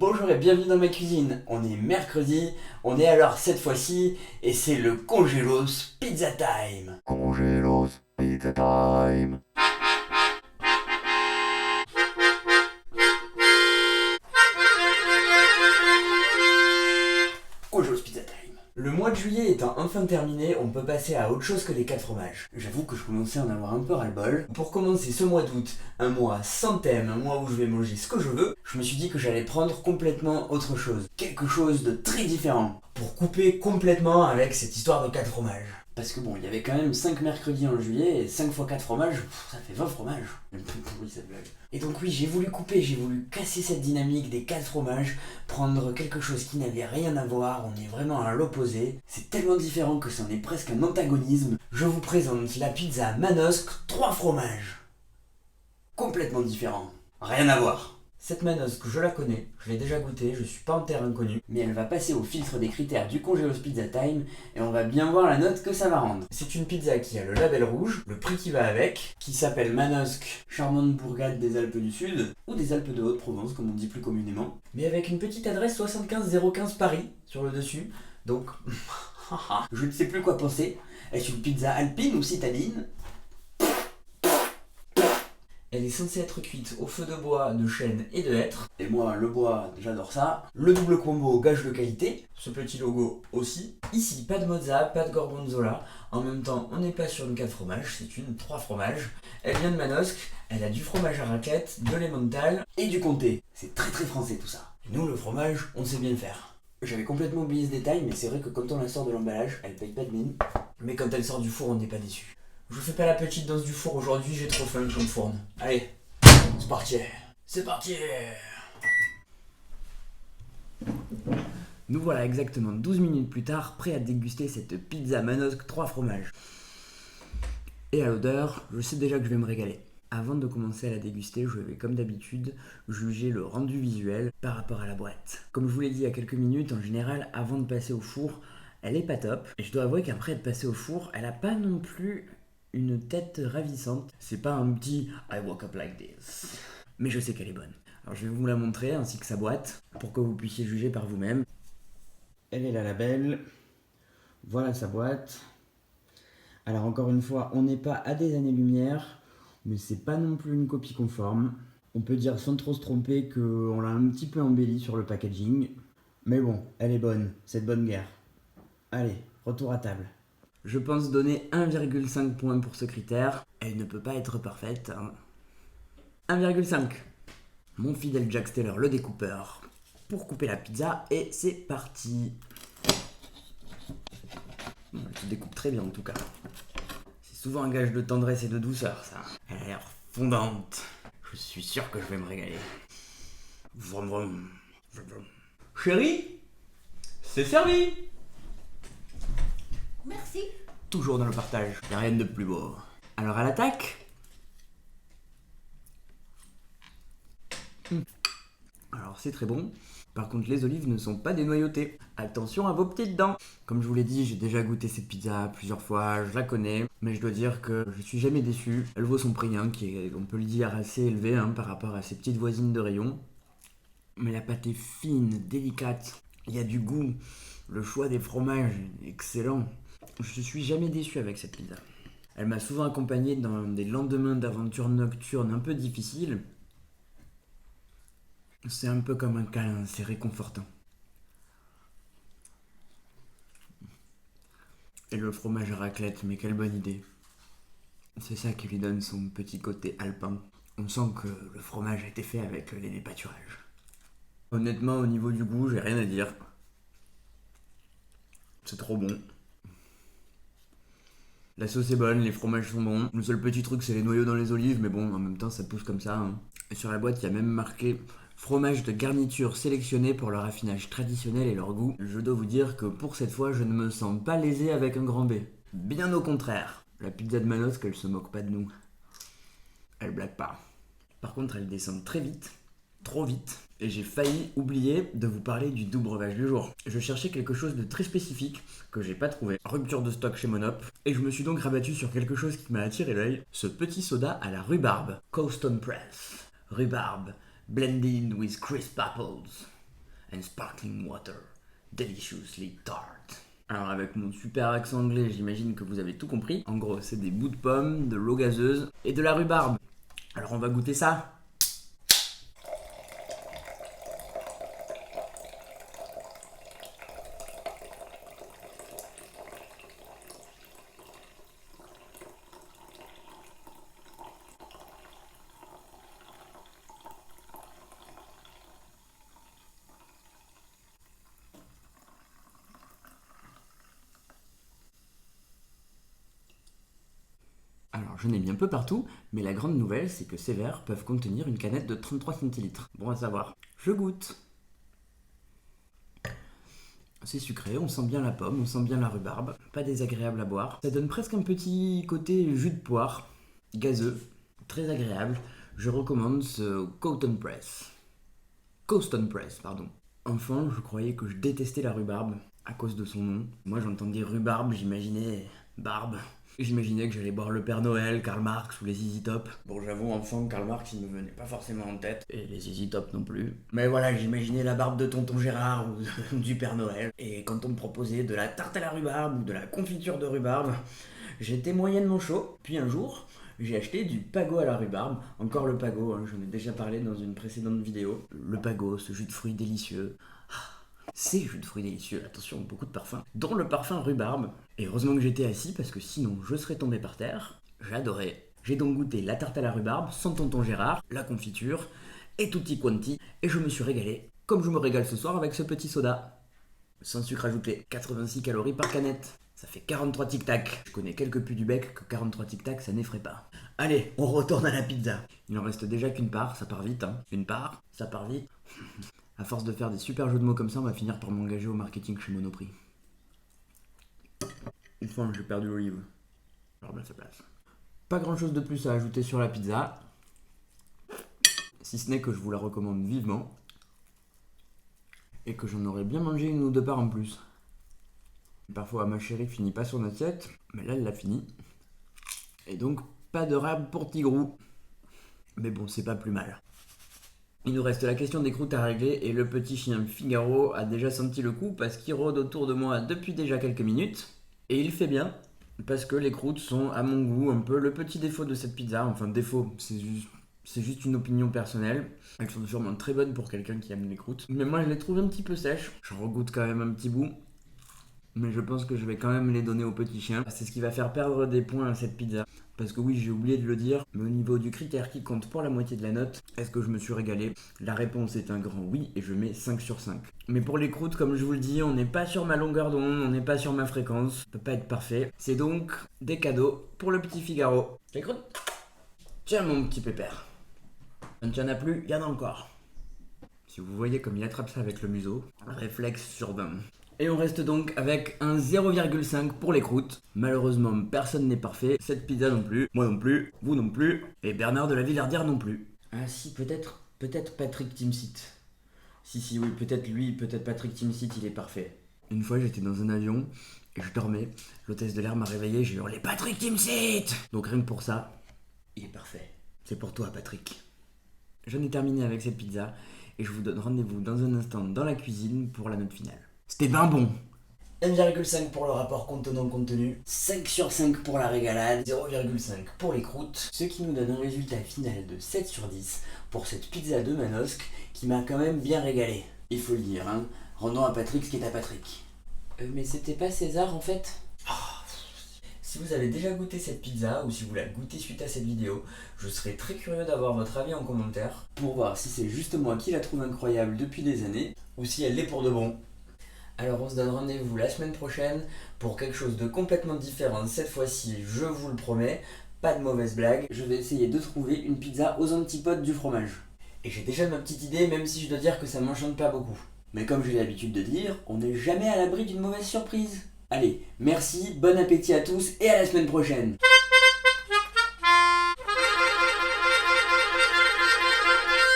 Bonjour et bienvenue dans ma cuisine. On est mercredi, on est alors cette fois-ci et c'est le Congélos Pizza Time. Congélos Pizza Time. Congélos Pizza Time. Le mois de juillet étant enfin terminé, on peut passer à autre chose que les 4 fromages. J'avoue que je commençais à en avoir un peu ras-le-bol. Pour commencer ce mois d'août, un mois sans thème, un mois où je vais manger ce que je veux, je me suis dit que j'allais prendre complètement autre chose. Quelque chose de très différent. Pour couper complètement avec cette histoire de 4 fromages. Parce que bon, il y avait quand même 5 mercredis en juillet, et 5 fois 4 fromages, ça fait 20 fromages. Elle me pourri cette blague. Et donc oui, j'ai voulu couper, j'ai voulu casser cette dynamique des 4 fromages, prendre quelque chose qui n'avait rien à voir, on est vraiment à l'opposé. C'est tellement différent que c'en est presque un antagonisme. Je vous présente la pizza Manosque 3 fromages. Complètement différent. Rien à voir. Cette Manosque, je la connais, je l'ai déjà goûtée, je suis pas en terre inconnue, mais elle va passer au filtre des critères du Congélos Pizza Time et on va bien voir la note que ça va rendre. C'est une pizza qui a le label rouge, le prix qui va avec, qui s'appelle Manosque, charmante bourgade des Alpes du Sud, ou des Alpes de Haute-Provence comme on dit plus communément, mais avec une petite adresse 75015 Paris sur le dessus, donc je ne sais plus quoi penser. Est-ce une pizza alpine ou citadine ? Elle est censée être cuite au feu de bois, de chêne et de hêtre. Et moi, le bois, j'adore ça. Le double combo, gage de qualité. Ce petit logo aussi. Ici, pas de mozza, pas de gorgonzola. En même temps, on n'est pas sur une 4 fromages, c'est une 3 fromages. Elle vient de Manosque, elle a du fromage à raclette, de l'emmental et du comté. C'est très très français tout ça. Et nous, le fromage, on sait bien le faire. J'avais complètement oublié ce détail, mais c'est vrai que quand on la sort de l'emballage, elle paye pas de mine. Mais quand elle sort du four, on n'est pas déçu. Je vous fais pas la petite danse du four aujourd'hui, j'ai trop faim, je me fourne. Allez, c'est parti. C'est parti. Nous voilà exactement 12 minutes plus tard, prêts à déguster cette pizza Manosque 3 fromages. Et à l'odeur, je sais déjà que je vais me régaler. Avant de commencer à la déguster, je vais comme d'habitude juger le rendu visuel par rapport à la boîte. Comme je vous l'ai dit il y a quelques minutes, en général, avant de passer au four, elle est pas top. Et je dois avouer qu'après être passée au four, elle a pas non plus une tête ravissante. C'est pas un petit I woke up like this. Mais je sais qu'elle est bonne. Alors je vais vous la montrer ainsi que sa boîte pour que vous puissiez juger par vous-même. Elle est là la belle. Voilà sa boîte. Alors encore une fois, on n'est pas à des années-lumière, mais c'est pas non plus une copie conforme. On peut dire sans trop se tromper qu'on l'a un petit peu embellie sur le packaging. Mais bon, elle est bonne, cette bonne guerre. Allez, retour à table. Je pense donner 1,5 point pour ce critère. Elle ne peut pas être parfaite. 1,5. Mon fidèle Jack Steller, le découpeur, pour couper la pizza. Et c'est parti. Elle se découpe très bien en tout cas. C'est souvent un gage de tendresse et de douceur ça. Elle a l'air fondante. Je suis sûr que je vais me régaler. Vroom vroom. Vroom vroom. Chérie, c'est servi. Merci. Toujours dans le partage, y'a rien de plus beau. Alors à l'attaque. Alors c'est très bon. Par contre les olives ne sont pas dénoyautées. Attention à vos petites dents. Comme je vous l'ai dit, j'ai déjà goûté cette pizza plusieurs fois, je la connais. Mais je dois dire que je suis jamais déçu. Elle vaut son prix, qui est, on peut le dire, assez élevé par rapport à ses petites voisines de rayon. Mais la pâte est fine, délicate. Il y a du goût. Le choix des fromages est excellent. Je suis jamais déçu avec cette pizza. Elle m'a souvent accompagné dans des lendemains d'aventures nocturnes un peu difficiles. C'est un peu comme un câlin, c'est réconfortant. Et le fromage à raclette, mais quelle bonne idée. C'est ça qui lui donne son petit côté alpin. On sent que le fromage a été fait avec les dépâturages. Honnêtement, au niveau du goût, j'ai rien à dire. C'est trop bon. La sauce est bonne, les fromages sont bons. Le seul petit truc, c'est les noyaux dans les olives, mais bon, en même temps, ça pousse comme ça. Et sur la boîte, il y a même marqué fromage de garniture sélectionné pour leur affinage traditionnel et leur goût. Je dois vous dire que pour cette fois, je ne me sens pas lésé avec un grand B. Bien au contraire. La pizza de Manosque, elle se moque pas de nous. Elle blague pas. Par contre, elle descend très vite. Trop vite. Et j'ai failli oublier de vous parler du double breuvage du jour. Je cherchais quelque chose de très spécifique que j'ai pas trouvé. Rupture de stock chez Monop. Et je me suis donc rabattu sur quelque chose qui m'a attiré l'œil. Ce petit soda à la rhubarbe. Coaston Press. Rhubarbe. Blended with crisp apples. and sparkling water, deliciously tart. Alors avec mon super accent anglais, j'imagine que vous avez tout compris. En gros, c'est des bouts de pommes, de l'eau gazeuse et de la rhubarbe. Alors on va goûter ça. Alors j'en ai mis un peu partout, mais la grande nouvelle c'est que ces verres peuvent contenir une canette de 33 centilitres. Bon à savoir. Je goûte. C'est sucré, on sent bien la pomme, on sent bien la rhubarbe, pas désagréable à boire. Ça donne presque un petit côté jus de poire, gazeux, très agréable. Je recommande ce Cotton Press. Coston Press, pardon. Enfant, je croyais que je détestais la rhubarbe à cause de son nom. Moi j'entendais rhubarbe, j'imaginais barbe. J'imaginais que j'allais boire le Père Noël, Karl Marx ou les ZZ Top. Bon, j'avoue, enfant, Karl Marx, il me venait pas forcément en tête. Et les ZZ Top non plus. Mais voilà, j'imaginais la barbe de tonton Gérard ou du Père Noël. Et quand on me proposait de la tarte à la rhubarbe ou de la confiture de rhubarbe, j'étais moyennement chaud. Puis un jour, j'ai acheté du Pago à la rhubarbe. Encore le Pago, hein, j'en ai déjà parlé dans une précédente vidéo. Le Pago, ce jus de fruits délicieux. Ces jus de fruits délicieux, attention, beaucoup de parfums, dont le parfum rhubarbe. Et heureusement que j'étais assis parce que sinon je serais tombé par terre. J'adorais. J'ai donc goûté la tarte à la rhubarbe sans tonton Gérard, la confiture et tutti quanti, et je me suis régalé, comme je me régale ce soir avec ce petit soda. Sans sucre ajouté, 86 calories par canette. Ça fait 43 tic-tac. Je connais quelques pus du bec que 43 tic-tac ça n'effraie pas. Allez, on retourne à la pizza. Il en reste déjà qu'une part, ça part vite, hein. Une part, ça part vite. À force de faire des super jeux de mots comme ça, on va finir par m'engager au marketing chez Monoprix. Une fois, j'ai perdu l'olive. Je remets à sa place. Pas grand chose de plus à ajouter sur la pizza. Si ce n'est que je vous la recommande vivement. Et que j'en aurais bien mangé une ou deux parts en plus. Parfois, ma chérie finit pas son assiette, mais là, elle l'a fini. Et donc, pas de rab pour Tigrou. Mais bon, c'est pas plus mal. Il nous reste la question des croûtes à régler et le petit chien Figaro a déjà senti le coup parce qu'il rôde autour de moi depuis déjà quelques minutes. Et il fait bien parce que les croûtes sont à mon goût un peu le petit défaut de cette pizza. Enfin défaut, c'est juste une opinion personnelle. Elles sont sûrement très bonnes pour quelqu'un qui aime les croûtes. Mais moi je les trouve un petit peu sèches. J'en regoute quand même un petit bout. Mais je pense que je vais quand même les donner au petit chien. C'est ce qui va faire perdre des points à cette pizza. Parce que oui, j'ai oublié de le dire, mais au niveau du critère qui compte pour la moitié de la note, est-ce que je me suis régalé? La réponse est un grand oui et je mets 5 sur 5. Mais pour les croûtes, comme je vous le dis, on n'est pas sur ma longueur d'onde, on n'est pas sur ma fréquence, ça peut pas être parfait. C'est donc des cadeaux pour le petit Figaro. Les croûtes? Tiens mon petit pépère. Quand il n'y en a plus, il y en a encore. Si vous voyez comme il attrape ça avec le museau, réflexe sur 20. Et on reste donc avec un 0,5 pour les croûtes. Malheureusement, personne n'est parfait. Cette pizza non plus, moi non plus, vous non plus, et Bernard de la Villardière non plus. Ah si, peut-être Patrick Timsit. Si, oui, peut-être lui, peut-être Patrick Timsit, il est parfait. Une fois, j'étais dans un avion et je dormais. L'hôtesse de l'air m'a réveillé, j'ai hurlé Patrick Timsit. Donc rien que pour ça, il est parfait. C'est pour toi, Patrick. J'en ai terminé avec cette pizza et je vous donne rendez-vous dans un instant dans la cuisine pour la note finale. C'était ben bon. 1,5 pour le rapport contenant-contenu, 5 sur 5 pour la régalade, 0,5 pour les croûtes, ce qui nous donne un résultat final de 7 sur 10 pour cette pizza de Manosque qui m'a quand même bien régalé. Il faut le dire, hein. Rendons à Patrick ce qui est à Patrick. Mais c'était pas César en fait? Si vous avez déjà goûté cette pizza ou si vous la goûtez suite à cette vidéo, je serais très curieux d'avoir votre avis en commentaire pour voir si c'est juste moi qui la trouve incroyable depuis des années ou si elle l'est pour de bon. Alors on se donne rendez-vous la semaine prochaine pour quelque chose de complètement différent. Cette fois-ci, je vous le promets, pas de mauvaise blague. Je vais essayer de trouver une pizza aux antipodes du fromage. Et j'ai déjà ma petite idée, même si je dois dire que ça m'enchante pas beaucoup. Mais comme j'ai l'habitude de dire, on n'est jamais à l'abri d'une mauvaise surprise. Allez, merci, bon appétit à tous et à la semaine prochaine.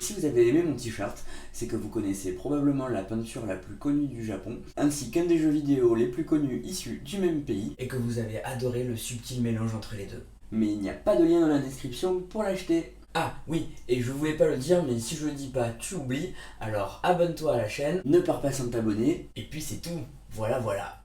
Si vous avez aimé mon t-shirt, c'est que vous connaissez probablement la peinture la plus connue du Japon, ainsi qu'un des jeux vidéo les plus connus issus du même pays, et que vous avez adoré le subtil mélange entre les deux. Mais il n'y a pas de lien dans la description pour l'acheter. Ah oui, et je voulais pas le dire, mais si je le dis pas, tu oublies. Alors abonne-toi à la chaîne, ne pars pas sans t'abonner, et puis c'est tout. Voilà, voilà.